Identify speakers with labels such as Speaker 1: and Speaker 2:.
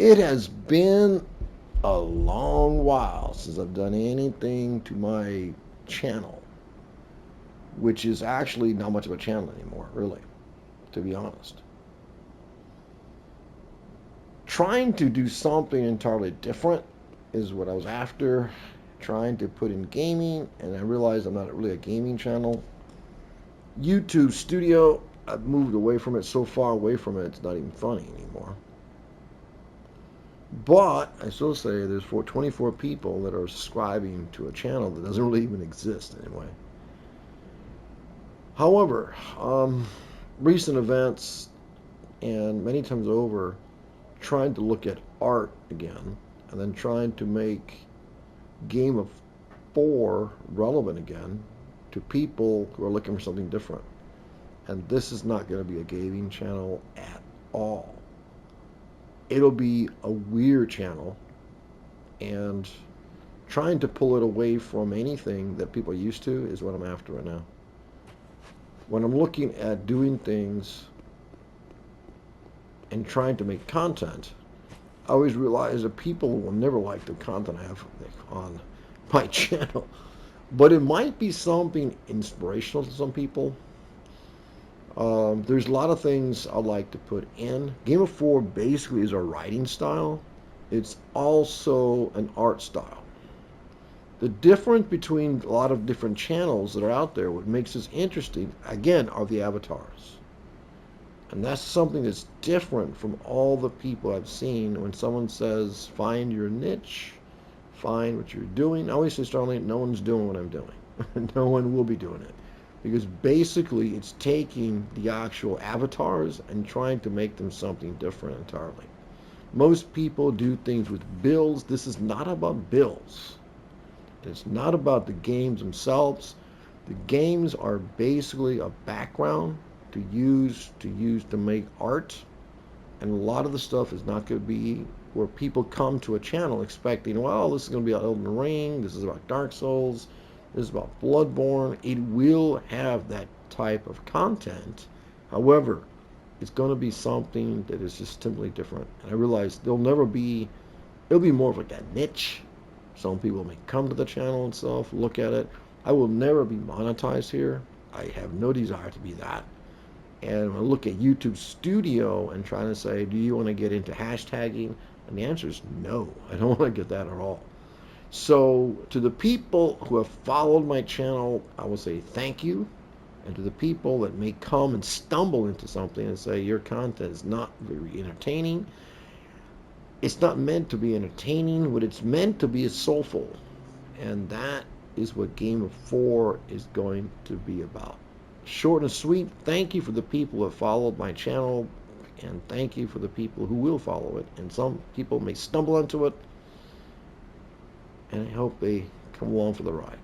Speaker 1: It has been a long while since I've done anything to my channel, which is actually not much of a channel anymore, really, to be honest. Trying to do something entirely different is what I was after. Trying to put in gaming, and I realized I'm not really a gaming channel. YouTube Studio, I've moved away from it, so far away from it, it's not even funny anymore. But I still say there's 24 people that are subscribing to a channel that doesn't really even exist anyway. However, recent events and many times over, trying to look at art again, and then trying to make Game of 4 relevant again to people who are looking for something different. And this is not going to be a gaming channel at all. It'll be a weird channel, and trying to pull it away from anything that people are used to is what I'm after right now. When I'm looking at doing things and trying to make content, I always realize that people will never like the content I have on my channel. But it might be something inspirational to some people. There's a lot of things I like to put in. Game of 4 basically is a writing style. It's also an art style. The difference between a lot of different channels that are out there, what makes this interesting, again, are the avatars. And that's something that's different from all the people I've seen. When someone says, find your niche, find what you're doing, I always say strongly, no one's doing what I'm doing. No one will be doing it. Because basically it's taking the actual avatars and trying to make them something different entirely. Most people do things with builds. This is not about builds. It's not about the games themselves. The games are basically a background to use to make art, and a lot of the stuff is not going to be where people come to a channel expecting, well, this is going to be about Elden Ring, this is about Dark Souls, this is about Bloodborne. It will have that type of content. However, it's going to be something that is just simply different. And I realize it'll be more of like a niche. Some people may come to the channel itself, look at it. I will never be monetized here. I have no desire to be that. And when I look at YouTube Studio and trying to say, do you want to get into hashtagging? And the answer is no. I don't want to get that at all. So to the people who have followed my channel, I will say thank you. And to the people that may come and stumble into something and say your content is not very entertaining, it's not meant to be entertaining. What it's meant to be is soulful. And that is what Game of 4 is going to be about. Short and sweet. Thank you for the people who have followed my channel, and thank you for the people who will follow it. And some people may stumble into it, and I hope they come along for the ride.